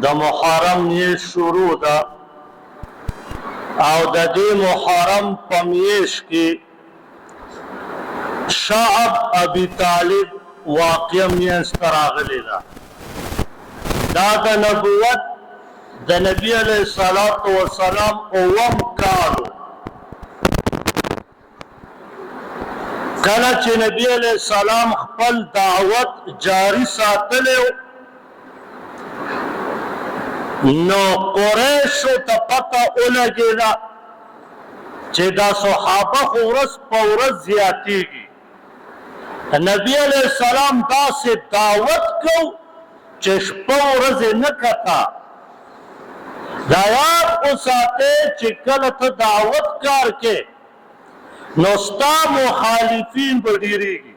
د محرم میاشت شروع ده او د دې محرم په میاشت کې شعب ابي طالب واقعه میاشت راغلی ده. دا د نبوت د نبی علیه الصلاة والسلام اوم کالو کله چې نبی علیه السلام خپل دعوت جاری ساتلی نو قریشو ته پته ولګېده چې دا صحابه خو ورځ په ورځ زیاتېږي. نبی علیه السلام داسې دعوت کو چې شپه ورځ نه کته. دا یاد وساتئ چې کله ته دعوت کار کې نو ستا مخالفین به ډېرېږي،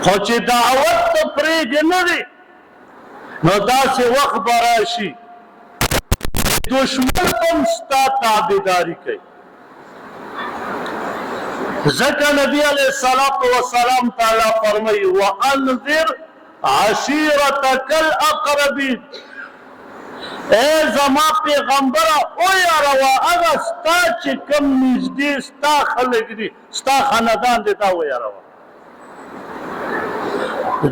خو چې دعوت ته پرېږدې نه دی نو داسې وخت به راشي دشمن هم ستا تابعداري کوي. ځکه نبی علیه الصلاة والسلام تعالی فرمایي وانذر عشیرتک الاقربین، اے زما پیغمبره ویاروه هغه ستا چې کوم نږدې ستا خلک دي ستا خاندان دی دا ویاروه.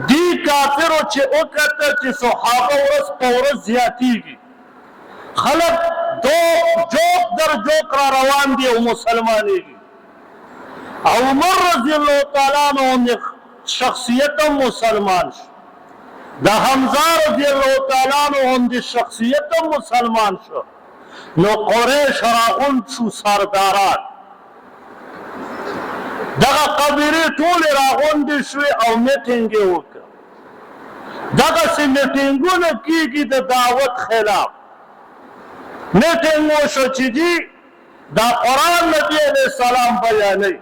دی کافرو چې وکتل چې صحابه ورځ په ورځ زیاتېږي، خلک جوک در جوک را روان دي او مسلمانېږي. او عمر رضی الله تعالی عنہ شخصیت هم مسلمان شو، د حمزه رضی الله تعالی عنہ شخصیت هم مسلمان شو. نو قریش راغونډ شو سرداران، دغه قبیلې ټولې راغونډې شوې او میټینګ یې وکړ. دغسې میټینګونه کېږي د دعوت خلاف. میټینګ وشو چې دي دا قرآن نبی علیه السلام بیانوي،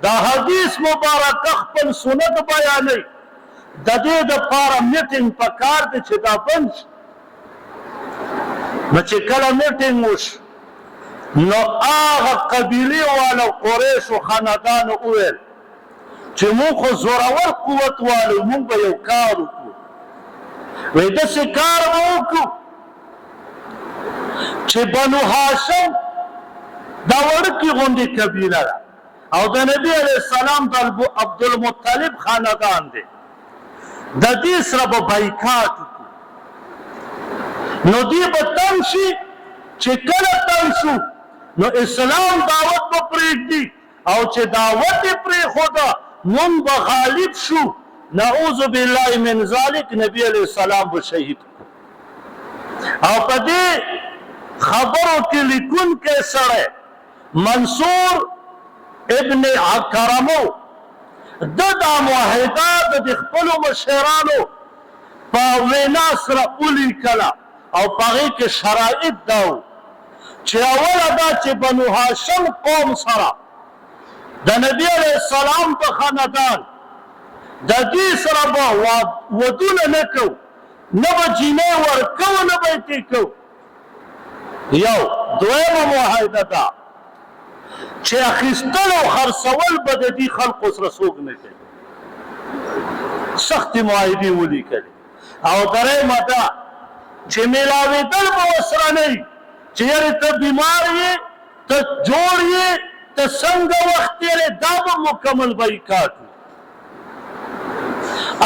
دا حدیث مبارکه خپل سنت بیانوي، د دې دپاره میټینګ پکار دی چې دا بند شي. نو چې کله میټینګ وشو نو هغه قبیلې والو قریشو خاندانو وویل چې موږ خو زورور قوت والو، موږ به یو کار وکړو. وایي داسې کار به وکړو چې بنو هاشم دا وړکې غوندې قبیله ده او د نبي علیه السلام د عبدالمطلب خاندان دی، د دې سره به بایکاټ وکړو. نو دې به تم شي چې کله تم شو نو اسلام دعوت به پرېږدي او چې دعوت یې پرېښوده مونږ به غالب شو. نعوذ بالله من ذلک نبی علیه السلام به شهید کړو. او په دې خبرو کې لیکونکی سړی منصور ابن عکرمو دا معاهده د خپلو مشرانو په وینا سره ولیکله او په هغې کې شرایط دا و چې اوله دا چې بنو هاشم قوم سره د نبی علیه السلام په خاندان د دې سره به ودونه نه کوو، نه به جینۍ ورکوو، نه به یې کېکوو. یو دویمه معاهده ده چې اخیستل او خرڅول به د دې خلقو سره څوک نه کوي. سختې معاهدې ولیکلې. او درېیمه ده چې میلاوېدل به ورسره نه وي چې یارې ته بیمار یې، ته جوړ یې، ته څنګه وخت تېرې، دا به مکمل بایکاټ وي.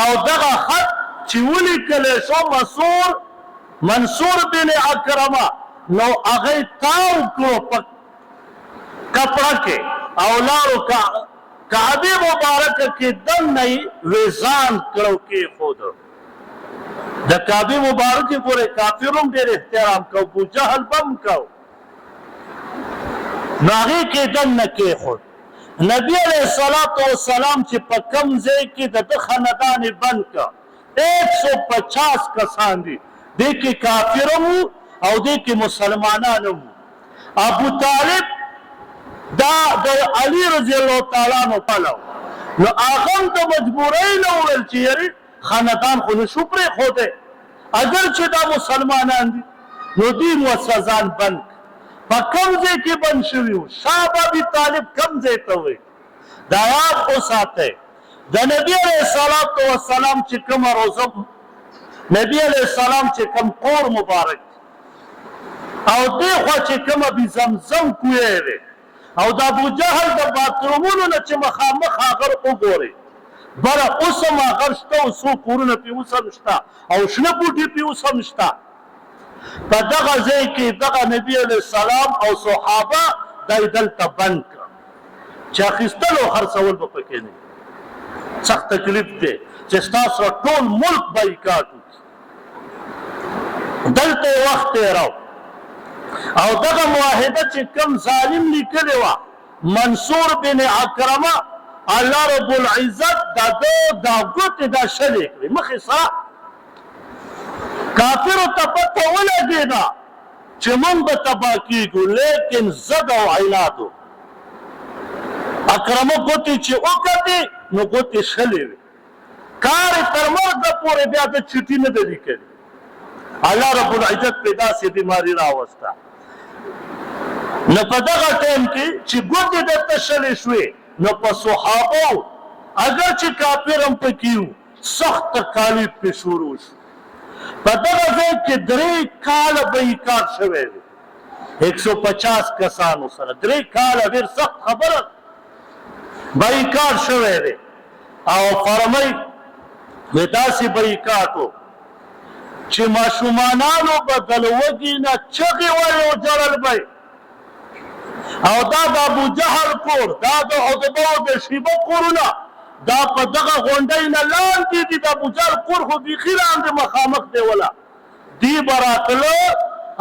او دغه خط چې ولیکلی شو منصور بن عکرمه نو هغه یې تاو کړو په کپړه کې او لاړو کعبې مبارکه کې دننه یې ویزان کړو کېښودو. د کعبې مبارکې پورې کافرو هم ډېر احترام کو، ابوجهل به هم کو. نو هغې کې دننه کېښود. نبي علیه الصلاة والسلام چې په کوم ځای کې د ده خاندان یې بند کړه 150 کسان دي، دې کې کافر هم او دې کې مسلمانان هم. ابو طالب دا د علي رضی الله تعالی عنه پلو، نو هغه هم د مجبورۍ نه وویل چې یارې خاندان خو نشو پرېښودی، اگر چې دا مسلمانان دي. نو دوی مؤسسان بند په کوم ځای کې بند شوي وو؟ شاه ابي طالب کوم ځای ته وایي؟ دا یاد وساتئ. د نبي علیه الصلاة والسلام چې کومه روزه نبی علیہ السلام چې کوم قور مبارک او دی خوا چې کومه بي زمزم کوی دی او د ابو جهل د باترومونو نه چې مخامخ هغه وګورئ بره اوس هم هغه شته او څو کورونه پې اوس هم شته او شنه بوټي پې اوس هم شته په دغه ځای کې دغه نبي علیه السلام او صحابه دا یې دلته بند کړه چې اخیستل او خرڅول به پکې نه وي سخت تکلیف دی چې ستاسو ټول ملک بایکاټ وکړي دلته یې وخت تېراو او دغه معاهده چې کوم ظالم لیکلې وه منصور بن عکرمه الله رب العزت دا ګوتې دا شلې کړې مخې سره کافرو ته پته ولګېده چې موږ به تباه کېږو لیکن ضد او عنادو اکرمه ګوتې چې وکتې نو ګوتې شلې وې کار یې تر مرګه پورې بیا د چټي نه ده لیکلې الله رب العزت پې داسې بیماري راوسته نو په دغه ټایم کې چې ګوتې درته شلې شوې نو په صحابو اگر چې کافر هم پکې وو سخت تکالیف پې شروع شو په دغه ځای کې 3 کاله بایکاټ شوی دی 150 کسانو سره 3 کاله ډېر سخت خبره بایکاټ شوی دی او فرمایي وایي داسې بایکاټ و چې ماشومانانو به د لوږې نه چغې وایي او جړل به او دا د ابو جهل کور دا د عتبه او د شیبه کورونه دا په دغه غونډۍ نه لاندې دي د ابو جهل کور خو بیخي لاندې مخامخ دی ولا دی به راتله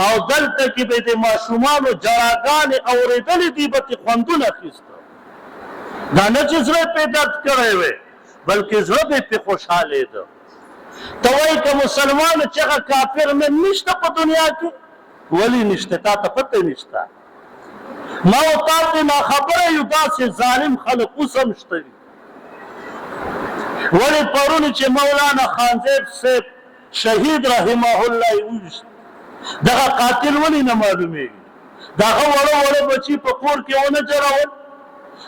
او دلته کې به د ماشومانو جړاګانې اورېدلې دي به ترې خوندونه اخیسته دا نه چې زړه پې درد کړی وی بلکې زړه به پې خوشحالېده ته وایي که مسلمان چې هغه کافر نه نشته په دنیا کې ولې نشته تا ته پته نشته ما او تاسې ناخبره یو داسې ظالم خلک اوس هم شته دي ولې پرون چې مولانا خانزیب صاحب شهید رحمه الله یې وویشت دغه قاتل ولې نه معلومیږي د هغه وړه وړه بچي په کور کې ونه جړول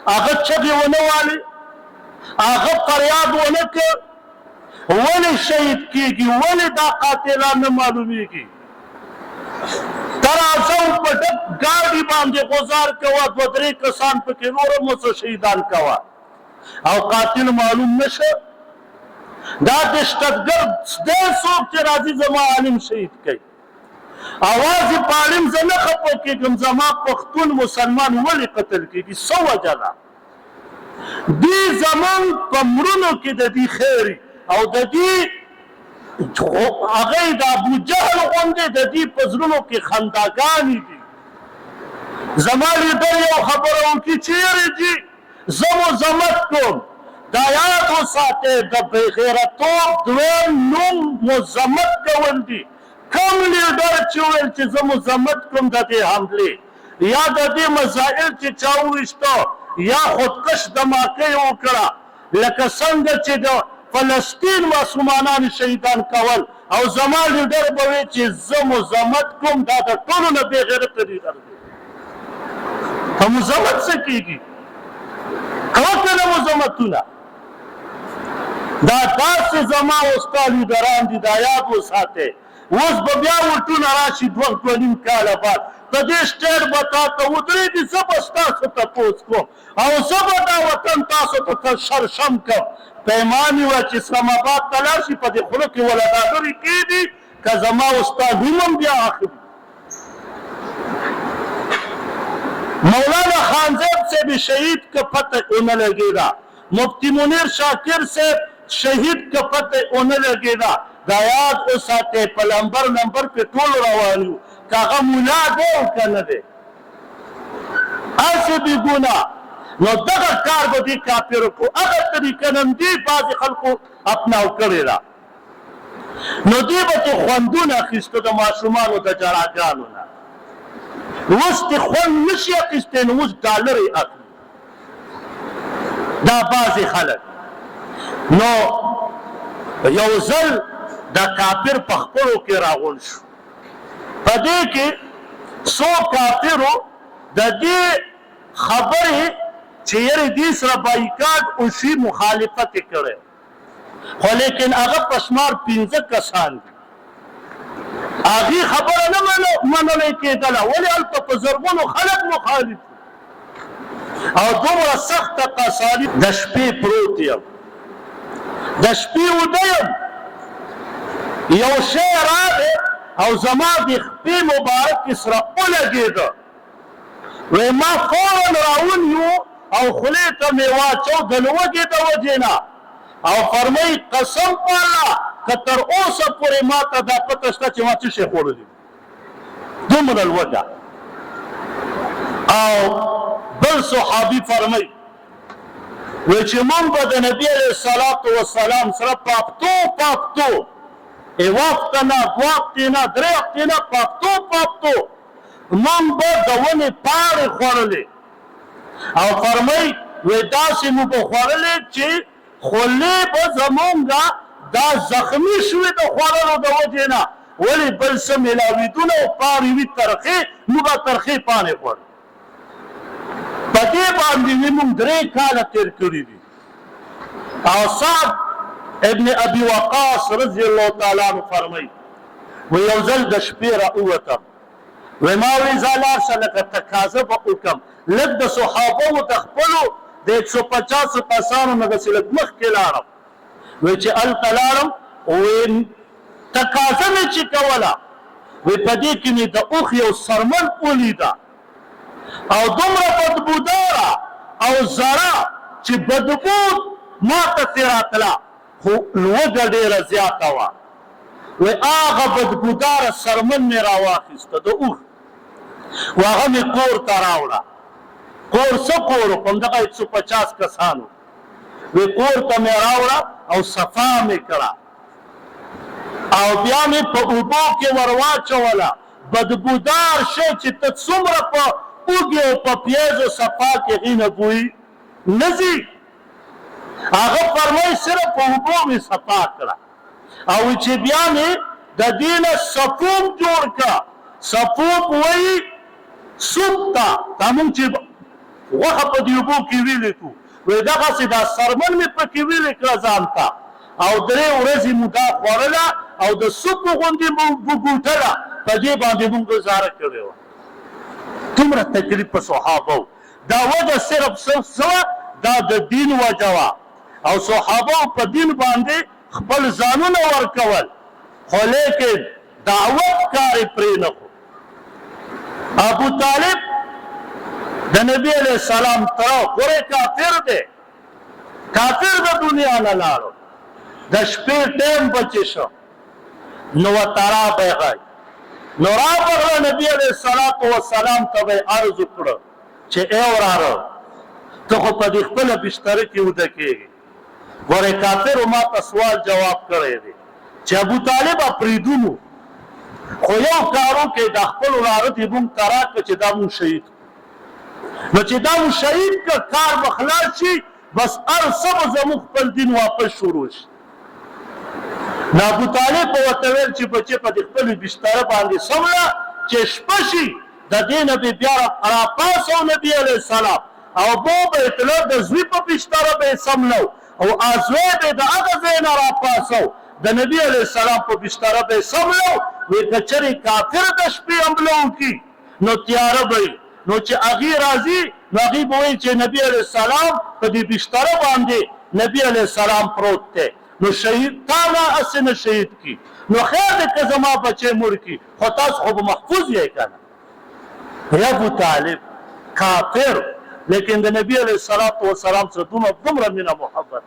هغه چغې ونه والې هغه فریاد ونه کړ ولې شهید کېږي ولې دا قاتلان نه معلومیږي تر اعظم په ډک ګاډي باندې غزار کوه 2-3 کسان پکې نور هم څه شهیدان کوه او قاتل معلوم نشه دا دهشتګرد دی څوک چې راځي زما عالم شهید کوي اواز یې په عالم زه نه خفه کېږم زما پښتون مسلمان ولې قتل کېږي څه وجه ده دوی زمونږ په مړونو کې د دې خیري او د دې هغه د ابو جهل غوندې د دې په زړونو کې خنداګانې دي زما لیدر یو خبره وکړي چیرې ځي زه مذمت کوم دا یاد وساتئ د بېغیرتوب دویم نوم مذمت کول دي کوم لیډر چې وویل چې زه مذمت کوم د دې حملې یا د دې مسایل چې چا وویشته یا خودکش دماکۍ وکړه لکه څنګه چې د فلسطین معصومانان شهیدان کول او زما لیډر به وی چې زه مذمت کوم دا د ټولو نه بېغیرته لیډر دی په مذمت څه کېږي کوه که نه مذمتونه دا داسې زما او ستا لیډران دي دا یاد وساتئ اوس به بیا ورټونه راشي 2.5 کاله بعد په دې سټیج به تا ته ودرېږي زه به ستاسو تپوس کوم او زه به دا وطن تاسو ته شرشم کوم پیمان یې وه چې اسلام آباد ته لاړ شي په دې خوله کې ولداګرې کېږي که زما او ستا نوم هم بیا اخلي مولانا خانزیب صاحب شهید که پته ونه لګېده مفتی منیر شاکر صاحب شهید که پته ونه لګېده دا یاد وساتئ په نمبر پې ټول روان یو که هغه ملا دی او که نه دی هسې بې ګناه نو دغه کار به دې کافرو کو هغه طریقه نن دې بعضې خلکو اپناو کړې ده نو دې به ترې خوندونه اخیسته د ماشومانو د جړاګانو نه اوس ترې خوند نشي اخیستی نو اوس ډالر یې اخلي دا بعضې خلک نو یو ځل د کافر په خپلو کې راغونډ شو په دې کې څو کافرو د دې خبرې چې یاره دې سره بایکاټ وشي مخالفت یې کړی خو لیکن هغه په شمار 15 کسان دي هغې خبره نه منلی کېدله ولې هلته په زرګونو خلک مخالف او دومره سخته قسالي د شپې پروت یم د شپې وده یم یو شی راغی او زما د خپې مبارکې سره ولګېده وی ما فورا راونیو او خولې ته مې واچو د لوږې د وجې نه او فرمایي قسم په الله که تر اوسه پورې ما ته دا پته شته چې ما څه شی خوړلی دومره لوږه او بل صحابي فرمایي وی چې مونږ به د نبي علیه الصلاة وسلام سره پاپتو یو وخت نه دوه وختې نه درې وختې نه پاپتو مونږ به د ونې پاڼې خوړلې او فرمایي وی داسې مو به خوړلې چې خولې به زمونږه دا زخمي شوې د خوړلو د وجې نه ولې بل څه میلاوېدونه او پاڼې وي ترخې موږ به ترخې پاڼې خوړو په دې باندې وي مونږ 3 کاله تېر کړي دي او سعد ابن ابي وقاص رضی الله تعالی عنه فرمایي وی یو ځل د شپې راووتم وی ما وی زه لاړ شه لکه تقاضه به وکړم لږ د صحابو د خپلو د 150 کسانو نه داسې لږ مخکې لاړم وی چې هلته لاړم وی تقاضه مې چې کوله وی په دې کې مې د اوښ یو سرمن ولیده او دومره بدبوداره او زړه چې بدبو ما ته ترې راتله خو لوږه ډېره زیاته وه وی هغه بدبوداره سرمن مې راواخیسته د اوښ و هغه مې کور ته راوړه کور څه کور وکړم دغه 150 کسانو وی کور ته مې راوړه او صفا مې کړه او بیا مې په اوبو کې ور واچوله بدبودار شی چې ته څومره په اوږې او په پیازو صفا کې هغې نه بوی نه ځي هغه فرمایي صرف په اوبو مې صفا کړه او چې بیا مې د دې نه سپوم جوړ کړه سپوم وایي سوپ ته دا مونږ چې غوښه په دې اوبو کې ویلې کړو وایي دغسې دا سرمن مې پکې ویلې کړه ځان ته او 3 ورځې مو دا خوړله او د سوپو غوندې مو ګوټله په دې باندې مونږ ګزاره کړې وه دومره تکلیف په صحابو دا وجه صرف څه دا د دین وجه وه او صحابو په دین باندې خپل ځانونه ورکول خو لیکن دعوت کار یې پرې نه کړو ابو طالب د نبی علیه السلام تره ګورې کافر دی کافر د دنیا نه لاړو د شپې ټیم بچې شو نو ورته رابغی نو رابغله نبي علیه الصلاة وسلام ته به یې عرض وکړه چې ای وراره ته خو په دې خپله بستره کې وده کېږي ګورې کافرو ما ته سوال جواب کړی دی چې ابو طالب پرېږدو خو یو کار وکړئ د خپل وراره دې مونږ ته راکړه چې دا مونږ شهید نو چې دا مونږ شهید کړه کار به خلاص شي بس هر څه به زموږ خپل دین واپس شروع شي نو ابو طالب به ورته ویل چې بچې په دې خپلې بستره باندې سمله چې شپه شي د دې نه به بیا راپاڅو نبي علیه السلام او بو به یې تله د زوی په بستره به یې سملو او ازوی به د هغه ځای نه راپاڅو د نبي علیه السلام په بستره به یې سملو وی که چېرې کافر د شپې حمله وکړي نو تیاره به وي نو چې هغې راځي نو هغې به وایي چې نبي علیه السلام په دې بستره باندې نبي علیه السلام پروت دی نو شهید تا نه هسې نه شهید کړي نو خیر دی که زما بچی مړ کړي خو تاسو خو به محفوظ یې که نه یا ابو طالب کافر لیکن د نبی علیه الصلاة وسلام سره دومره مینه محبت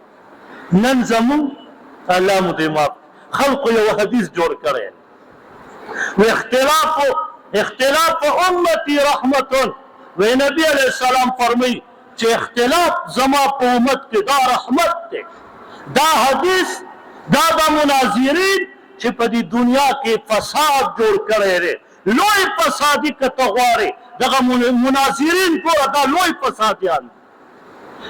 نن زمونږ الله مو دې معاف خلقو یو حدیث جوړ کړی و اختلاف امتی رحمتون و نبی علیه السلام فرمایي چې اختلاف زما په امت کې دا رحمت دی دا حدیث دا د مناظرین چې په دې دنیا کې فساد جوړ کړی دی لوی فسادي که ته غواړې دغه مناظرین ګوره دا لوی فسادیان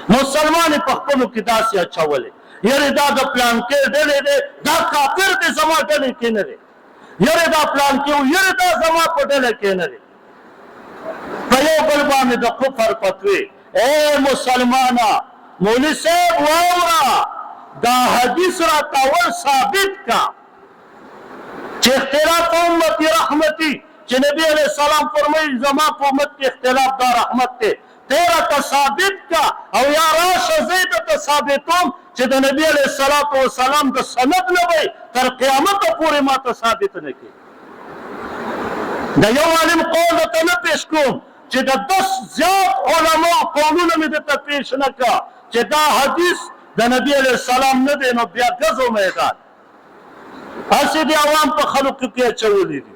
مسلمان په خپلو کې داسې اچولې یعنې دا د پلانکې ډلې دی دا کافر دی زما ډلې کې نه دی یره دا پلانکې و یره دا زما په ډله کې نه دی په یو بل باندې د کفر فتوی اے مسلمانه مولوي صاحب واوره دا حدیث را تاول ثابت کا چې اختلاف امتی رحمتی چې نبی علیہ السلام فرمایي زما په امت کې اختلاف دا رحمت دی تیرا ته ثابت کا او یا راشه زید ته ثابتوم چې د نبی علیہ السلام د سند نه وي تر قیامت پورې ما ته ثابت نه کی د یو عالم قول ته نه پیش کوم چې د 10 زیات علما قولونه مې ته پیش نه کا چې دا حدیث د نبی علیہ السلام نه دی نو بیا غزو میدان اسی دی عوام په خلق کې چولې دي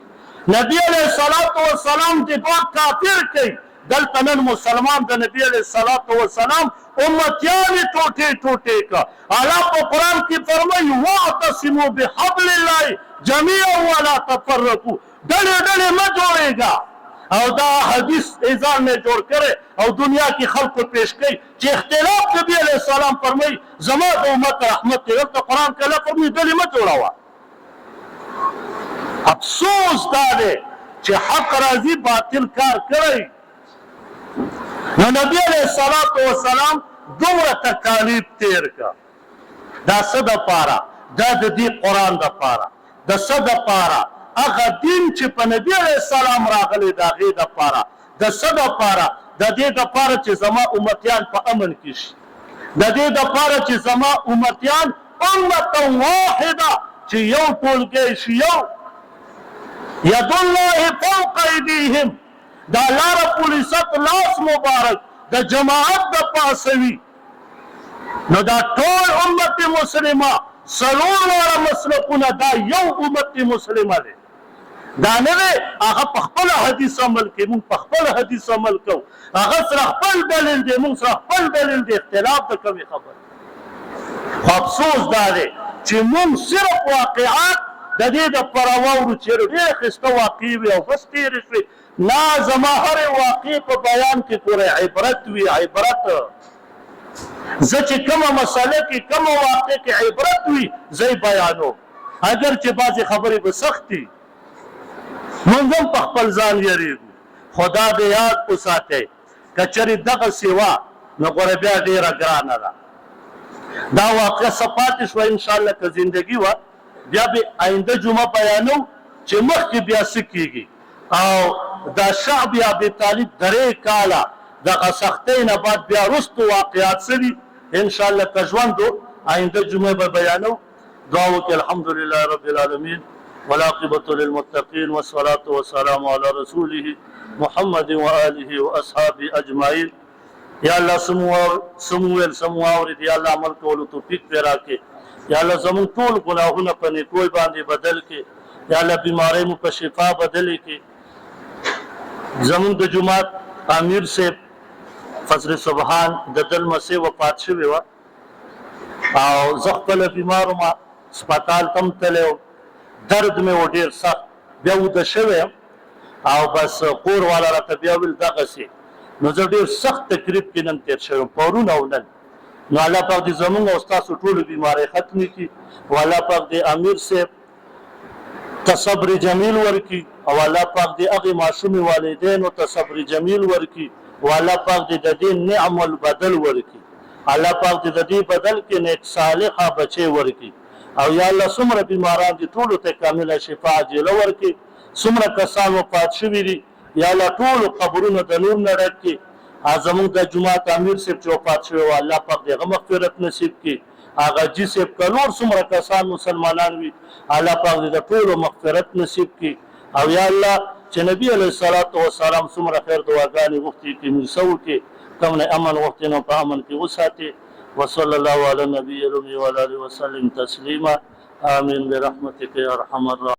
نبی علیہ السلام دی دوه کافر کوي دلته نن مسلمان د نبی علیہ السلام امتیان ټوټه ټوټه کا الله په قران کې فرمایي واعتصموا بحبل الله جميعا ولا تفرقوا ډلې ډلې مه جوړېږه او دا حدیث ایزان نے جوړ کرے او دنیا کی خلق پیش کئی چې اختلاف نبی علیہ السلام فرمائی زما د امت رحمت دی ورته قرآن کې الله فرمایي ډلې مه جوړوه افسوس دا دی چې حق راځي باطل کار کوي نو نبی علیہ السلام دومره تکالیف تیر کا دا څه دپاره دا د دې قرآن دپاره د څه دپاره هغه دین چې په نبی علیہ السلام راغلی د هغې دپاره د څه دپاره د دې دپاره چې زما امتیان په امن کې شي د دې دپاره چې زما امتیان امتا واحده چې یو ټولګی شي یو ید الله فوق ایدیهم دا الله رب العزت لاس مبارک د جماعت د پاسوي نو دا ټول امت مسلمه څلور واړه مسلکونه دا یو امت مسلمه دی دا نه دی هغه په خپل حدیث عمل کوي موږ په خپل حدیث عمل کوو هغه سره خپل دلیل دی موږ سره خپل دلیل دی اختلاف د کومې خبرې خو افسوس دا دی چې موږ صرف واقعات د دې دپاره واورو چې ډېرې ښایسته واقعې وي او بس تېرې شوې نه زما هرې واقعې په بیان کې ګورئ عبرت وي عبرت زه چې کومه مسله کې کومه واقع کې عبرت وي زه یې بیانوم اگر چې بعضې خبرې به سختې موږ هم په خپل ځان یریږو خدا دې یاد وساتئ که چېرې دغسې وه نو ګوره بیا ډېره ګرانه ده دا واقع څه پاتې شوه انشاءالله که زندګي وه بیا به آینده جمعه بیانو چې مخکې بیا څه کېږي او دا شعب ابي طالب درې کاله دغه سختۍ نه بعد بیا وروستو واقعات څه دي انشاءالله که ژوند و آینده جمعه به بیانو دعا وکړئ الحمدلله رب العالمین والعاقبة للمتقين والصلاة والسلام على رسوله محمد وآله وأصحابه أجمعين یا الله سمویل سمواورید یا الله عمل کولو توفیق پیدا کې یا الله زمون ټول ګناهونه په نیکوي باندې بدل کې یا الله بیماری مو په شفا بدل کې زمون د جماعت امیر صاحب فضل سبحان د دلمسه وفات شوی و او زه خپل بیمار ما هسپتال تم تلو درد مې و ډېر سخت بیا وده شوی او بس کور والا راته بیا ویل دغسې نو زه ډېر سخت تکلیف کې نن تېر شوی پرون او نن نو الله پاک دې زمونږ او ستاسو ټولو بیمارۍ ختمې کړي او الله پاک دې امیر صاحب ته صبر جمیل ورکړي او الله پاک دې هغې ماشومې والدینو ته صبر جمیل ورکړي او الله پاک دې د دې نعم البدل ورکړي الله پاک دې د دې بدل کې نیک صالحه بچی ورکړي او یا الله څومره بیماران دي ټولو ته کامله شفا عاجله ورکړي څومره کسان وفات شوي دي یا الله ټولو قبرونه د نور نه ډک کړي زمونږ د جومات امیر صاحب چې وفات شوی و الله پاک دې هغه مغفرت نصیب کړي هغه حاجي صاحب که نور څومره کسان مسلمانان وي الله پاک دې د ټولو مغفرت نصیب کړي او یا الله چې نبي علیه السلام څومره خیر دعاګانې غوښتي چې موږ څه وکړي کوم نه امن غوښتي نو په امن کې وساتي وصلى الله على النبي وعلى اله وسلم تسليما آمين برحمتك يا ارحم الراحمين